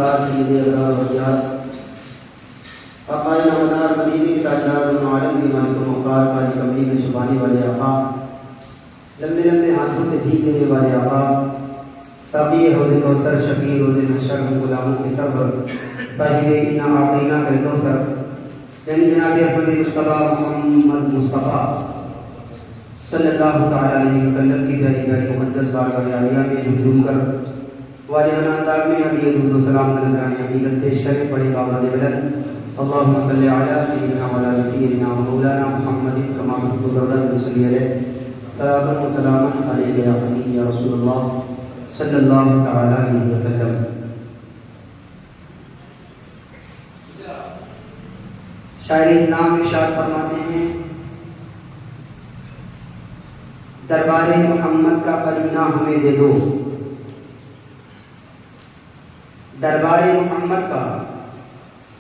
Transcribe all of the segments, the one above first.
مسار سید ابرار ولیات آقائے نامدار مدینے کے تاجدار المعالم بھی مالک المختار قاضی کملی میں شبانی والے آقا، لمبے لمبے ہاتھوں سے بھیگ لینے والے آقا، ساقی حوض کوثر، شفیع روز محشر، غلاموں کے سرور، صاحب انا اعطیناک الکوثر، یعنی جناب احمد مصطفیٰ محمد مصطفیٰ صلی اللہ تعالیٰ علیہ وسلم کی پیاری پیاری مقدس بارگاہ عالیہ میں ہجوم کر واجبانہ انداز میں ہدیہ درود و سلام کا نذرانہ عقیدت پیش کریں۔ پڑھیں آواز بلند اللہم صلی علی سیدنا و علی سیدنا و مولانا محمد کما حبیب الرضا صلی علیہ صلاۃ و سلام علیہ یا حبیب یا رسول اللہ صلی اللہ تعالیٰ علیہ وسلم۔ شاعر اسلام ارشاد فرماتے ہیں، دربار محمد کا قرینہ ہمیں دے دو، دربار محمد کا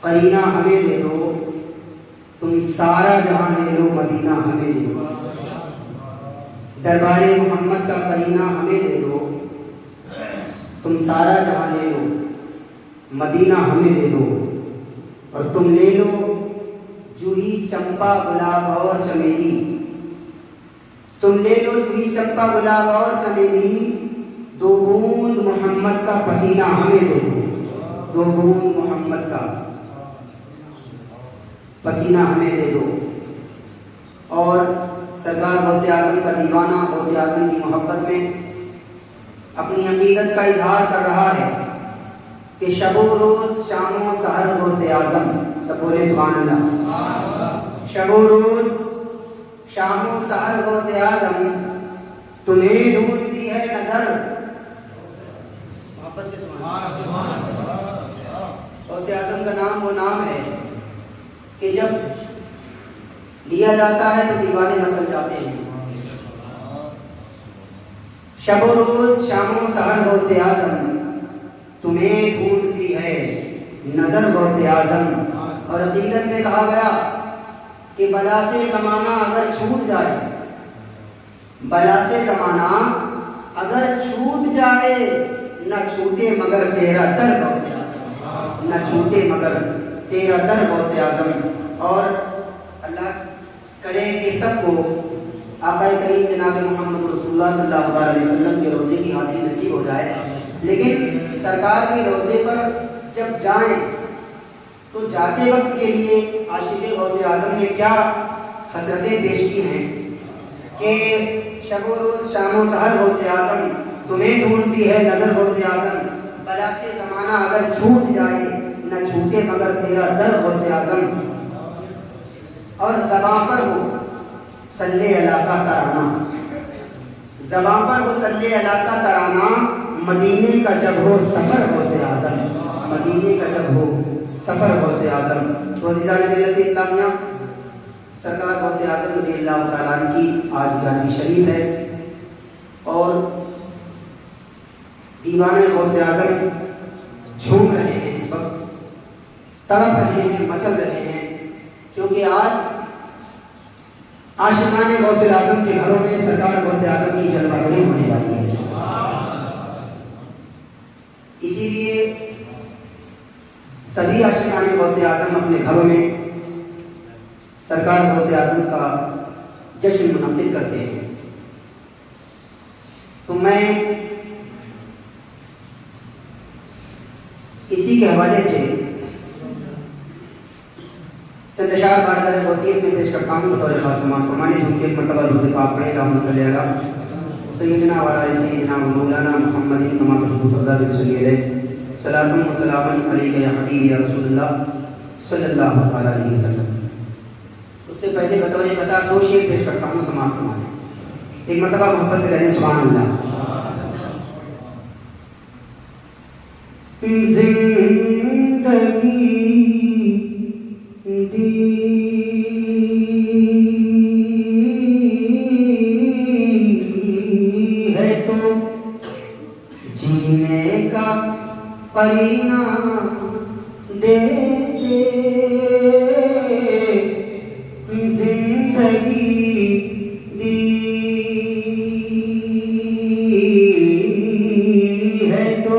قرینہ ہمیں دے دو، تم سارا جہاں لے لو مدینہ ہمیں دے دو۔ دربار محمد کا قرینہ ہمیں دے دو، تم سارا جہاں لے لو مدینہ ہمیں دے دو، اور تم لے لو جوہی چمپا گلاب اور چمیلی، تم لے لو جوہی چمپا گلاب اور چمیلی، دو بوند محمد کا پسینہ ہمیں دے دو، دو بوند محمد کا پسینہ ہمیں دے دو۔ اور سرکار غوث اعظم کا دیوانہ غوث اعظم کی محبت میں اپنی عقیدت کا اظہار کر رہا ہے کہ شب و روز شام و سحر غوث اعظم، سب بولے سبحان اللہ، شب و روز شام و سحر غوث اعظم، تمہیں ڈھونڈتی ہے نظر، محبت سے سبحان اللہ۔ غوث اعظم کا نام وہ نام ہے کہ جب لیا جاتا ہے تو دیوانے مچل جاتے ہیں۔ شب و روز شام و سحر غوث اعظم، تمہیں ڈھونڈتی ہے نظر غوث اعظم۔ اور عقیدت میں کہا گیا کہ بلا سے زمانہ اگر چھوٹ جائے، بلا سے زمانہ اگر چھوٹ جائے، نہ چھوٹے مگر تیرا در غوث اعظم، نہ چھوٹے مگر تیرا در غوث اعظم۔ اور اللہ کرے کہ سب کو آقا کریم جناب محمد رسول اللہ صلی اللہ علیہ وسلم کے روزے کی حاضری نصیب ہو جائے، لیکن سرکار کے روزے پر جب جائیں تو جاتے وقت کے لیے عاشق غوث اعظم نے کیا حسرتیں پیش کی ہیں کہ شب و روز شام و سحر غوث اعظم، تمہیں ڈھونڈتی ہے نظر غوث اعظم، بلا سے زمانہ اگر چھوٹ جائے، نہ چھوٹے مگر تیرا در غوث اعظم۔ اور زباں پر ہو صلی اللہ کا ترانہ، زباں پر ہو صلی اللہ کا ترانہ، مدینے کا جب ہو سفر غوث اعظم، مدینے کا جب ہو سفر غوث اعظم۔ تو عزیزان ملت اسلامیہ، سرکار غوث اعظم رضی اللہ تعالیٰ عنہ کی آج جانبی شریف ہے، اور دیوانے غوث اعظم جھوم رہے ہیں، اس وقت تڑپ رہے ہیں، مچل رہے ہیں، کیونکہ آج عاشقان غوث اعظم کے گھروں میں سرکار غوث اعظم کی جلوہ گری ہونے والی ہے۔ اسی لیے سبھی عاشقان غوث اعظم اپنے گھروں میں سرکار غوث اعظم کا جشن منعقد کرتے ہیں۔ تو میں اسی کے حوالے سے چند اشعار بارگاہ وسیعت میں پیش کرتا ہوں بطور خاص سماعت فرمانے، جو کہ ایک مرتبہ درود پاک پڑھیں، اللہم صلی علی سیدنا و علی سیدنا و مولانا محمد کما حبیب الرضا صلی علیہ صلاۃ و سلام علیہ یا حبیب یا رسول اللہ صلی اللہ تعالیٰ علیہ وسلم۔ اس سے پہلے بطور قطع دو شعر پیش کرتا ہوں سماعت فرمانے، ایک مرتبہ محبت سے کہنے سبحان اللہ۔ زندگی ہے تو جینے کا قرینہ دے دے، زندگی دی ہے تو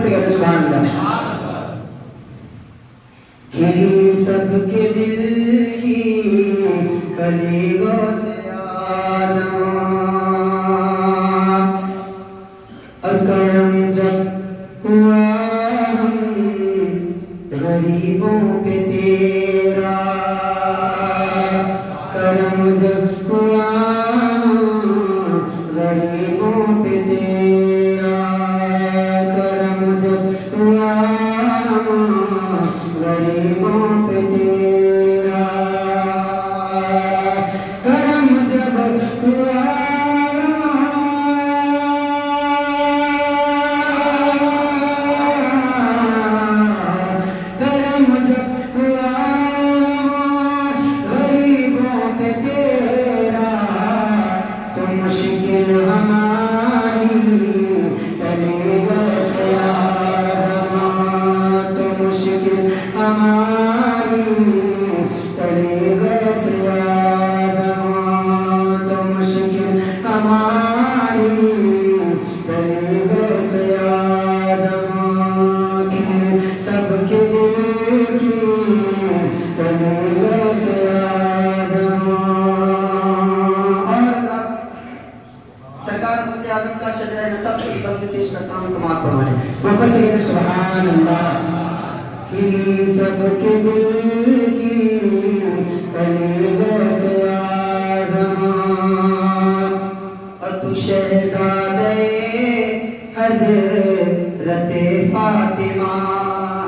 محبت سے کہتے سبحان اللہ. کھلی سب کے دل کی کلیوں سے آزماں، اور کرم جب ہوا ہم غریبوں پہ تیرا، کرم جب ہوا غریبوں پہ تیرا، کرم جب ہوا غریبوں پہ تیرا، کرم جب ہوا کرم جب ہوا غریبوں پہ تیرا، تو مشکل ہماری کلیوں سے آزماں، تو مشکل ہماری کلیوں سے آزماں، تو مشکل ہماری کلیوں سے آزماں، سب کے دل کی کلیوں سے آزماں. اور سرکار غوث اعظم کا شجرہ نسب اس وقت پیش کرتا ہوں، سماعت فرمائیں. محبت سے کہتے سبحان اللہ. کھلی سب کے دل کی کلیوں سے آزماں، اور تو شہزادے حضرت فاطمہ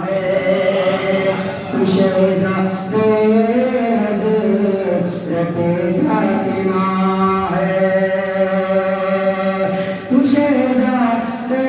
ہے، تو شہزادے حضرت فاطمہ ہے، تو شہزادے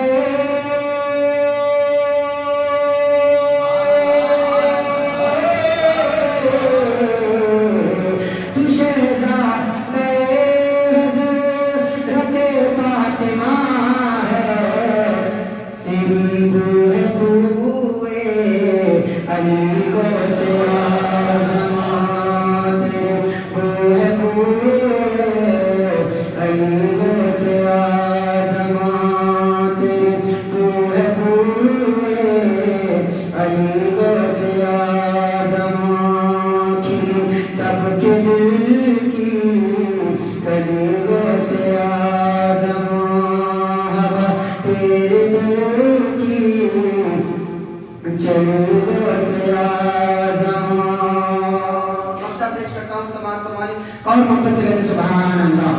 اور محبت سے کہتے سبحان اللہ.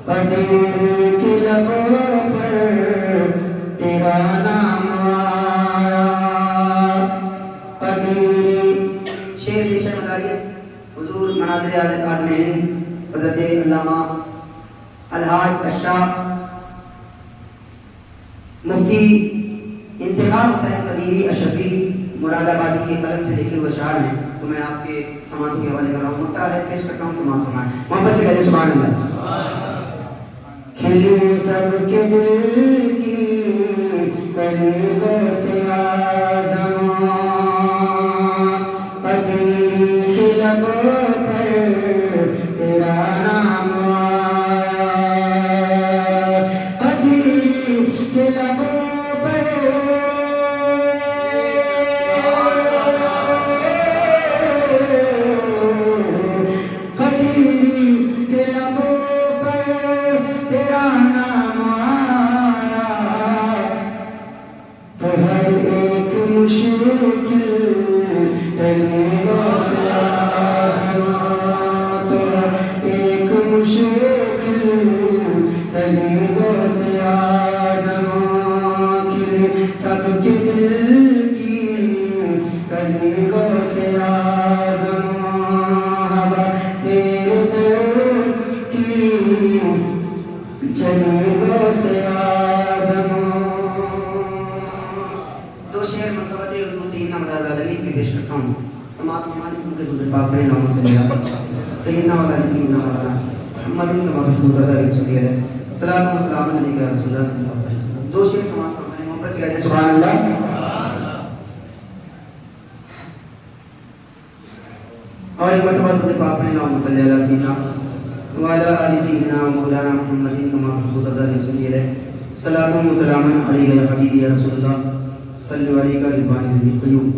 قدیر کی لبوں پر تیرا نام آیا، قدیر شیر بیشر مداریت حضور مناظر اعظم ہند حضرت علامہ الحاج اشرف مفتی انتخاب حسین قدیری اشرفی مراد آبادی کے قلم سے لکھے ہوئے اشعار ہیں، تو میں آپ کے سماعتوں کے حوالے کر رہا ہوں. مکتا ہے پیش کرتا ہوں، سماعت فرمائیں. محبت سے کہتے سبحان اللہ. کھلی سب کے دل کی کلیوں سے آزماں، قدیر کی لبوں پر تیرا نام آیا، قدیر کی لبوں سیدنا والا سیدنا والا محمد کا محمود رضا سنیے صلاۃ و سلام علیہ یا رسول اللہ صلی اللہ علیہ وسلم. دو شعر سماعت فرمائیں. محبت سے کہتے ہیں سبحان اللہ. اور ایک مرتبہ درود پاک پڑھیں. اللہم صلی علی سیدنا وعلی آل سیدنا مولانا محمد کا محمود رضا سنیے صلاۃ و سلام علیہ یا حبیبی یا رسول اللہ صلی علیہ رضوان النبی قیوم.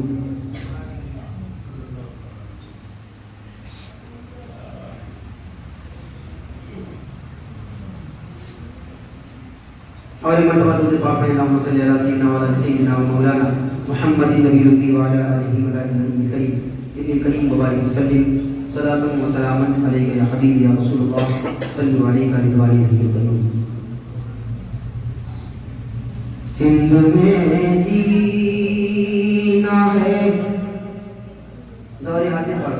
اور مرتبہ درود پاک پڑھیں اللہم صلی علی سیدنا و علی سیدنا و مولانا محمد النبی الامی وعلی آلہ و صحبہ کریم ابن کریم مبارک وسلم. صلاۃ و سلام علیہ یا حبیبی یا رسول اللہ صلی علیہ رضوان النبی قیوم. ہند میں جینا ہے دور حاضر پر،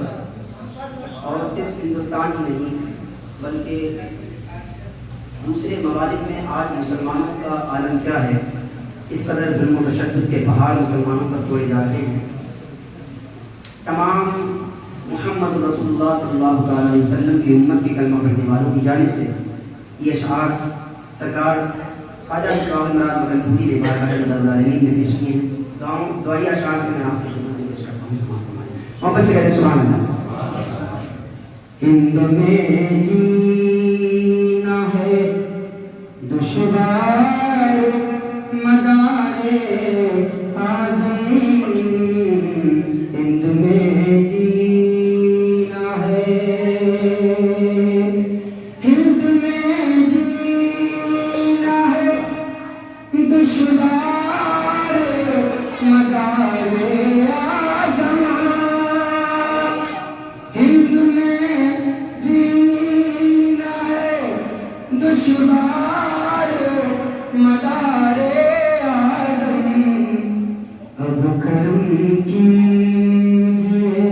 اور صرف ہندوستان ہی نہیں بلکہ دوسرے ممالک میں آج مسلمانوں کا عالم کیا ہے. اس قدر ظلم و تشدد کے پہاڑ مسلمانوں پر توڑے جا رہے ہیں. تمام محمد رسول اللہ صلی اللہ علیہ وسلم کی امت کی کلمہ پڑھنے والوں کی جانب سے یہ اشعار سرکار خواجہ شاہ مراد مغل پوری نے بارگاہ العالمین میں پیش کیے ہیں. دعائیہ اشعار میں میں آپ کی خدمت میں پیش کرتا ہوں. سماعت فرمائیں. محبت سے کہتے سبحان اللہ. ہند میں جینا ہے دشوار مدار اعظم، ہند میں جینا ہے، ہند میں جینا ہے دشوار مدار اعظم، ہند میں جینا ہے دشوار مدار اعظم. اب کرم کیجیے،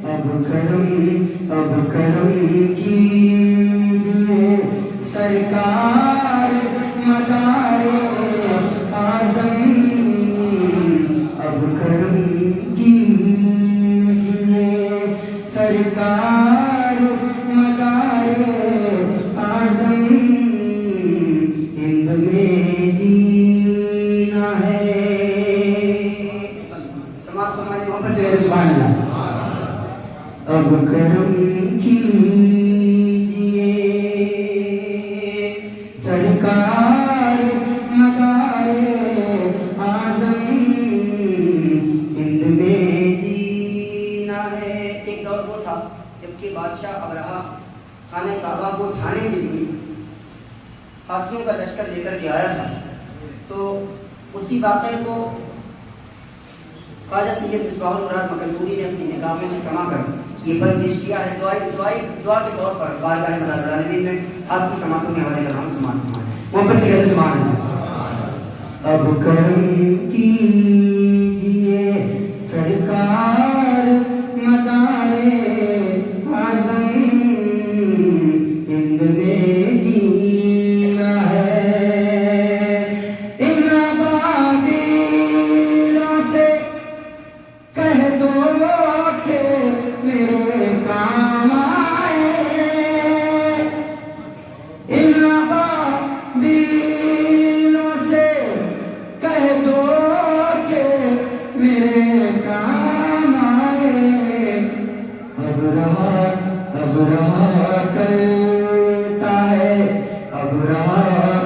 اب کرم کیجیے سرکار مدار اعظم، اب کرم کیجیے سرکار مدار اعظم، ہند میں جینا ہے. سماعت فرمائیں محبت سے سبحان اللہ. اب کرم کیجیے سرکار مدار اعظم، ہند میں جینا ہے. ایک دور وہ تھا جبکہ بادشاہ ابرہہ خانہ کعبہ کو ڈھانے کے لیے ہاتھیوں کا لشکر لے کر کے آیا تھا. تو اسی واقعے کو خواجہ سید مصباح المراد مکلپوری نے اپنی نگاہوں سے سما کر یہ بند پیش کیا ہے. دعا کے طور پر بارگاہ مدار العالمین میں آپ کی سماعتوں کے حوالے کر رہا ہوں. سماعت فرمائیں. محبت سے کہتے سبحان اللہ. اب کرم کیجیے سرکار مدار اعظم، ہند میں جینا ہے. ان بابیلوں سے کہہ دو کہ میرے کام آئے، ان بابیلوں سے کہہ دو کہ میرے کام آئے. اب رہا کرتا ہے، اب رہا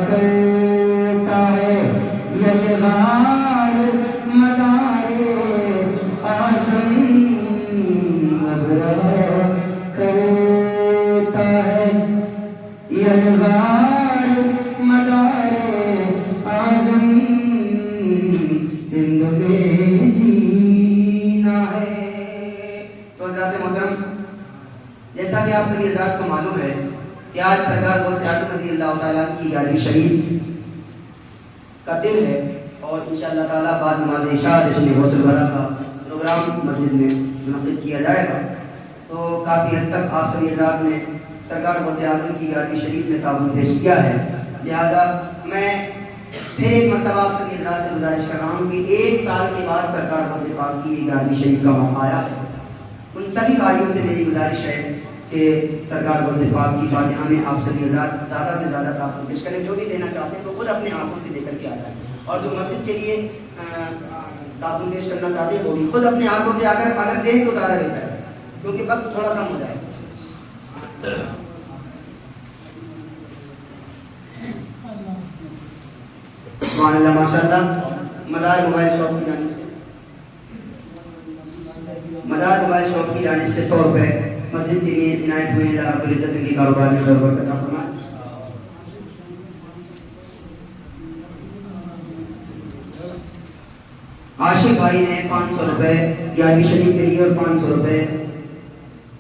کرتا ہے یلغار مدار اعظم، اب رہا کرتا ہے یلغار مدار اعظم، ہند میں جینا ہے. تو حضرات محترم، جیسا کہ آپ سبھی حضرات کو معلوم ہے کہ آج سرکار غوث اعظم رضی اللہ تعالیٰ کی 11ویں شریف کا دن ہے، اور انشاءاللہ تعالیٰ بعد نماز عشاء جشن غوث الورا کا پروگرام مسجد میں منعقد کیا جائے گا. تو کافی حد تک آپ سبھی حضرات نے سرکار غوث اعظم کی 11ویں شریف میں تعاون پیش کیا ہے. لہذا میں پھر ایک مرتبہ آپ سبھی حضرات سے گزارش کر رہا ہوں کہ ایک سال کے بعد سرکار غوث پاک کی 11ویں شریف کا موقع آیا ہے. ان سبھی بھائیوں سے میری گزارش ہے کہ سرکار غوث پاک کی فاتحہ میں آپ سبھی حضرات زیادہ سے زیادہ تعاون پیش کریں. جو بھی دینا چاہتے ہیں وہ خود اپنے ہاتھوں سے دے کر کے آ جائیں، اور جو مسجد کے لیے تعاون پیش کرنا چاہتے ہیں وہ بھی خود اپنے ہاتھوں سے آ کر اگر دیں تو زیادہ بہتر ہے، کیونکہ وقت تھوڑا کم ہو جائے. سبحان اللہ ماشاءاللہ. مدار موبائل شاپ کی جانب سے ₹100 مسجد کے لیے عنایت ہوئے ہیں. اللہ رب العزت کے کاروبار میں خیر برکت عطا فرمائے. عاشق بھائی نے ₹500 گیارہویں شریف کے لیے اور ₹500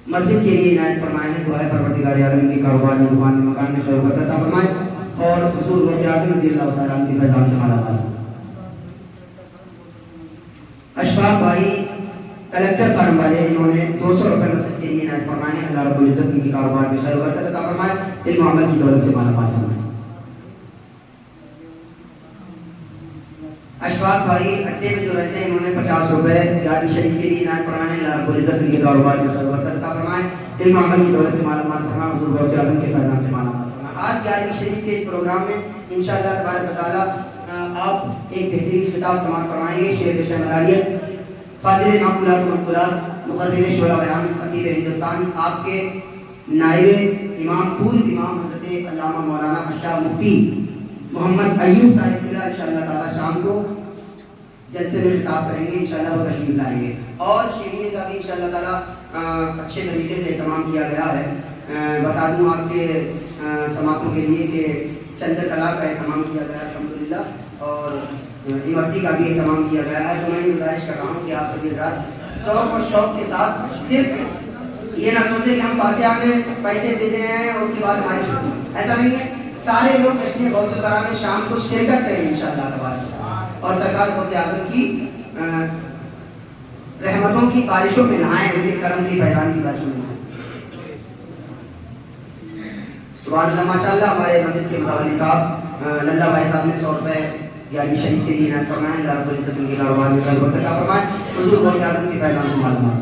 مسجد کے لیے عنایت فرمائے ہیں. دعا ہے پروردگار عالم کے کاروبار میں دکان میں مکان میں خیر برکت عطا فرمائے اور حضور غوث اعظم رضی اللہ تعالیٰ عنہ کے فیضان سے مالا مال. اشفاق بھائی کلیکٹر فارم والے, انہوں نے ₹200 مسجد کے لیے عنایت فرمائے ہیں. اللہ رب العزت ان کے کاروبار میں خیر برکت عطا فرمائے, علم و عمل کی دولت سے مالا مال فرمائے. اشفاق بھائی اڈے میں جو رہتے ہیں, انہوں نے ₹50 گیارہویں شریف کے لیے عنایت فرمائے ہیں. اللہ رب العزت ان کے کاروبار میں خیر برکت عطا فرمائے, علم و عمل کی دولت سے مالا مال فرمائے, حضور غوث اعظم کے فیضان سے مالا مال فرمائے. آج گیارہویں شریف کے اس پروگرام میں انشاءاللہ تبارک و تعالیٰ آپ ایک بہترین خطاب سماعت فرمائیں گے. شیخ شہمداریت فاضل معقولات و منقولات مقرر شعرا بیان خطیب ہندوستان, آپ کے نائب امام پورو امام حضرت علامہ مولانا اشرف مفتی محمد ایوب صاحب اللہ انشاءاللہ تعالیٰ شام کو جلسے میں خطاب کریں گے. انشاءاللہ وہ تشریف لائیں گے اور شیرین کا بھی انشاءاللہ تعالیٰ اچھے طریقے سے اہتمام کیا گیا ہے. بتا دوں آپ کے سماعتوں کے لیے کہ چندر کلا کا اہتمام کیا گیا ہے الحمدللہ, اور امرتی کا بھی اہتمام کیا گیا ہے. تو میں یہ گزارش کر رہا ہوں کہ آپ سبھی حضرات شوق اور شوق کے ساتھ صرف یہ نہ سوچیں کہ ہم فاتحہ میں پیسے دیتے ہیں اور اس کے بعد ہماری چھٹی, ایسا نہیں ہے. سارے لوگ جشن غوث الکرام میں شام کو شرکت کریں انشاءاللہ تبارک اور سرکار غوث اعظم کی رحمتوں کی بارشوں میں نہائیں, ان کے کرم کی فیضان کی بارشوں میں نہائیں. سبحان اللہ ماشاءاللہ. ہمارے مسجد کے متولی صاحب للہ بھائی صاحب نے ₹100 گیارہویں شریف کے لیے عنایت فرمائے. اللہ رب العزت ان کے کاروبار میں خیر برکت عطا فرمائے, حضور غوث اعظم کے فیضان سے مالا مال.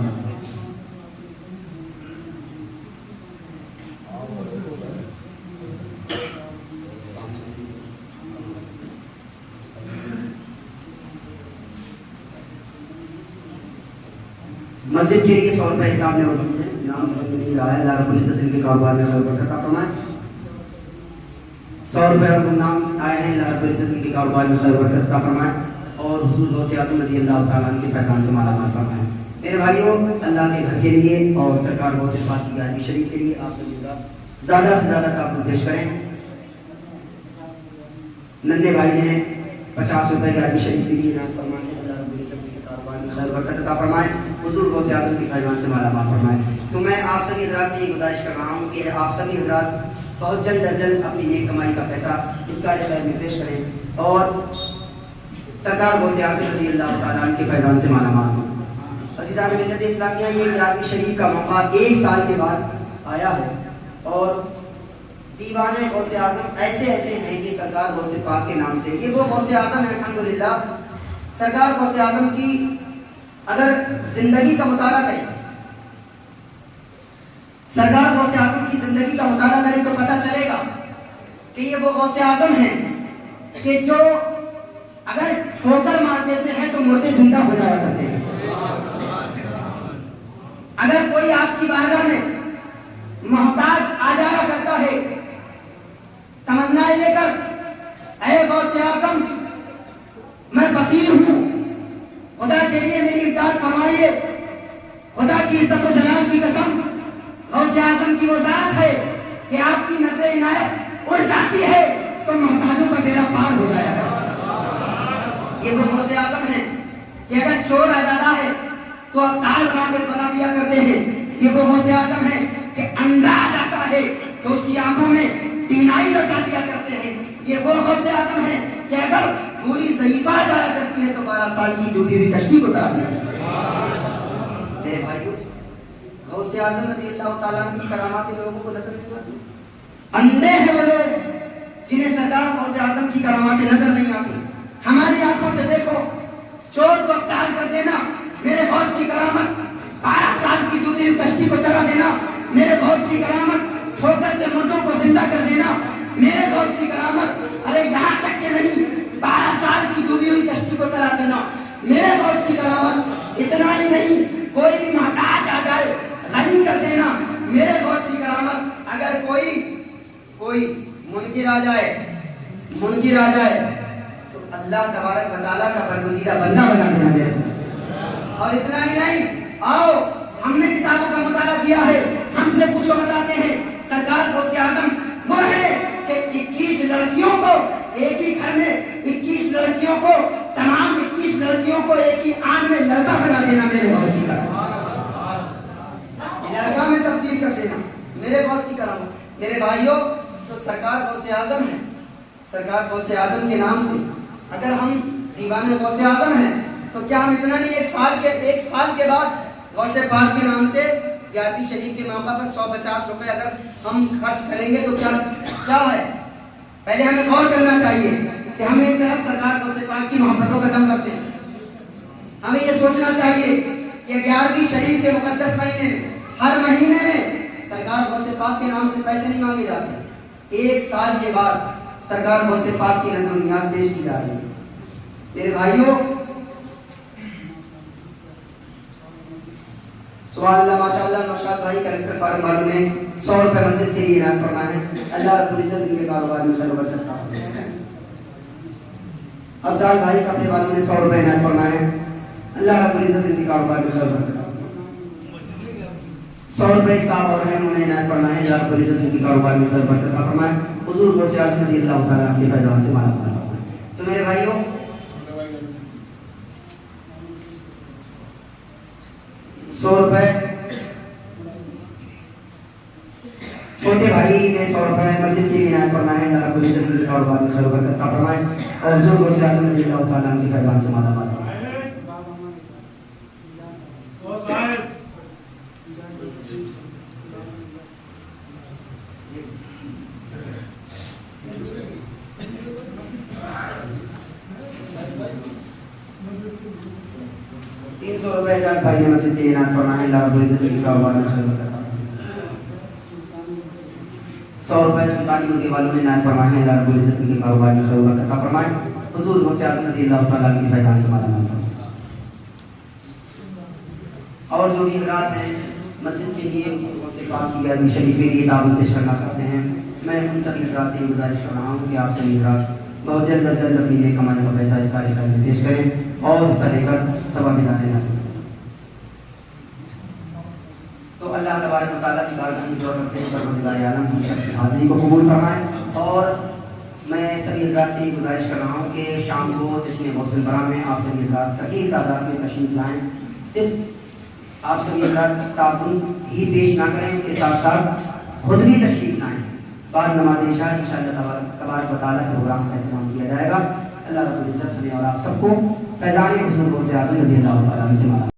مسجد کے لیے ₹100 صاحب نے رکھی ہے, نام سمجھ میں نہیں رہا ہے. اللہ رب العزت ان کے کاروبار میں خیر برکت عطا فرمائے. ₹100 نام آئے ہیں. اللہ رب العزت ان کے کاروبار میں خیر برکت عطا فرمائے اور حضور غوث اعظم رضی اللہ تعالیٰ عنہ کے فیضان سے مالا مال فرمائے. میرے بھائیوں, اللہ کے گھر کے لیے اور سرکار غوث پاک کی گیارہویں شریف کے لیے آپ سبھی زیادہ سے زیادہ تعاون پیش کریں. ننھے بھائی نے ₹50 گیارہویں شریف کے لیے عنایت فرمائے ہیں. اللہ رب العزت کے کاروبار میں خیر برکت عطا فرمائے, حضور غوث اعظم کے فیضان سے مالا مال فرمائے. تو میں آپ سبھی حضرات سے یہ گزارش کر رہا ہوں کہ آپ سبھی حضرات بہت جلد از جلد اپنی نیک کمائی کا پیسہ اس کار خیر میں پیش کریں اور سرکار غوث اعظم رضی اللہ تعالیٰ عنہ کے فیضان سے مالا مال ہوں. عزیزان ملت اسلامیہ, یہ گیارہویں شریف کا موقع 1 سال کے بعد آیا ہے اور دیوان غوث اعظم ایسے ایسے ہیں کہ سرکار غوث پاک کے نام سے یہ وہ غوث اعظم ہے. الحمدللہ سرکار غوث اعظم کی اگر زندگی کا مطالعہ کریں, سرکار غوث اعظم کی زندگی کا مطالعہ کریں تو پتہ چلے گا کہ یہ وہ غوث اعظم ہیں کہ جو اگر ٹھوکر مار دیتے ہیں تو مردے زندہ ہو جایا کرتے ہیں. اگر کوئی آپ کی بارگاہ میں محتاج آ جایا کرتا ہے تمنائیں لے کر, اے غوث اعظم میں فقیر ہوں, خدا کے لیے میری امداد فرمائیے, خدا کی عزت و جلال کی قسم غوث اعظم کی وہ ذات ہے کہ آپ کی نظر عنایت اڑ جاتی ہے تو محتاجوں کا بیڑا پار ہو جایا ہے. یہ وہ غوث اعظم ہیں کہ اگر چور آ جاتا ہے تو اب تال راغب بنا دیا کرتے ہیں. یہ وہ غوث اعظم ہیں کہ اندھا آ جاتا ہے تو اس کی آنکھوں میں بینائی لٹا دیا کرتے ہیں. یہ وہ غوث اعظم ہیں کہ اگر بولی ضعیفہ جایا کرتی ہے تو 12 سال کی ڈوبی ہوئی کشتی کو تار دیا. میرے بھائیوں, غوث اعظم رضی اللہ تعالیٰ عنہ کی کرامات لوگوں کو نظر نہیں آتی. اندھے ہیں وہ لوگ جنہیں سرکار غوث اعظم کی کرامات نظر نہیں آتی. ہماری آنکھوں سے دیکھو, چور کو اقتحام کر دینا میرے غوث کی کرامت, 12 سال کی ڈوبی ہوئی کشتی کو ترا دینا میرے غوث کی کرامت, ٹھوکر سے مردوں کو زندہ کر دینا میرے غوث کی کرامت. ارے یہاں تک کہ نہیں, 12 سال کی ڈوبی ہوئی کشتی کو ترا دینا میرے غوث کی کرامت. اتنا ہی نہیں, کوئی بھی محتاج آ جائے غنی کر دینا میرے غوث کی کرامت. اگر کوئی منکر آ جائے تو اللہ تبارک و تعالیٰ کا برگزیدہ بندہ بنا دینا میرے کو. اور اتنا ہی نہیں، آؤ ہم نے کتابوں کا مطالعہ کیا ہے، ہم سے پوچھو بتاتے ہیں سرکار غوث اعظم وہ ہے کہ 21 لڑکیوں کو ایک ہی گھر میں 21 لڑکیوں کو تمام 21 لڑکیوں کو ایک ہی آن میں لڑکا بنا دینا میرے غوث کی کرم. لڑکا میں تبدیل کر دینا میرے غوث کی کرم. میرے بھائیوں تو سرکار غوث اعظم ہے. سرکار غوث اعظم کے نام سے اگر ہم دیوانہ غوث اعظم ہیں تو کیا ہم اتنا نہیں ایک سال کے بعد غوث پاک کے نام سے گیارہویں شریف کے موقع پر 150 روپے اگر ہم خرچ کریں گے تو کیا ہے؟ پہلے ہمیں غور کرنا چاہیے کہ ہم ایک طرف سرکار غوث پاک کی محبتوں کا دم کرتے ہیں. ہمیں یہ سوچنا چاہیے کہ 11ویں شریف کے مقدس مہینے میں ہر مہینے میں سرکار غوث پاک کے نام سے پیسے نہیں مانگے جاتے. ایک سال کے بعد سرکار غوث پاک کی نظر و نیاز پیش کی جا رہی ہے. میرے بھائیوں سبحان اللہ ماشاءاللہ نوشاد بھائی کریکٹر فارم والوں نے 100 روپے مسجد کے لیے انعام فرمائے ہیں. اللہ رب العزت ان کے کاروبار میں خیر و برکت عطا فرمائے. افضال بھائی کپڑے والوں نے 100 روپے انعام فرمائے ہیں. اللہ رب العزت ان کے کاروبار میں خیر و برکت عطا فرمائے. 100 روپے صاحب اور ہیں انہوں نے انعام فرمائے ہیں. اللہ رب العزت ان کے کاروبار میں خیر و برکت عطا فرمائے. حضور غوث اعظم رضی اللہ تعالیٰ عنہ کے فیضان سے مالا مال فرمائے. تو میرے بھائیوں 100 روپے چھوٹے بھائی نے 100 روپے مسجد کے لیے عنایت فرمائے ہیں. اللہ رب العزت ان کے کاروبار میں خیر و برکت عطا فرمائے اور حضور غوث اعظم رضی اللہ تعالیٰ عنہ کے فیضان سے مالا مال فرمائے. $300 اعجاز بھائی نے مسجد کے لیے عنایت فرمائے ہیں. اللہ رب العزت ان کے کاروبار میں خیر و برکت عطا فرمائے. 100 روپے سلطانی مرغے والوں نے عنایت فرمائے ہیں. اللہ رب العزت ان کے کاروبار میں خیر و برکت عطا فرمائے. حضور غوث اعظم رضی اللہ تعالیٰ عنہ کے فیضان سے مالا مال فرمائے. اور جو بھی حضرات ہیں مسجد کے لیے غوث پاک کی 11ویں شریف کے لیے تعاون پیش کرنا چاہتے ہیں، میں ان سبھی حضرات سے یہ گزارش کر رہا ہوں کہ آپ سبھی حضرات بہت جلد از جلد اپنی نیک کمائی کا پیسہ اس تاریخ میں پیش کریں اور حصہ لے کر ثواب دانے حاصل کریں. تو اللہ تبارک و تعالیٰ کی بارگاہ میں دعا کرتے ہیں پروردگار عالم ہم سب کی حاضری کو قبول فرمائے. اور میں سبھی حضرات سے یہ گزارش کر رہا ہوں کہ شام کو جشن غوث البرا میں آپ سبھی حضرات کثیر تعداد میں تشریف لائیں. صرف آپ سبھی حضرات تعاون ہی پیش نہ کریں، اس کے ساتھ ساتھ خود بھی تشریف لائیں. بعد نماز عشاء انشاءاللہ تبارک و تعالیٰ پروگرام کا اہتمام کیا جائے گا. اللہ رب العزت ہمیں اور آپ سب کو فیضان حضور غوث اعظم رضی اللہ تعالیٰ عنہ سے مالا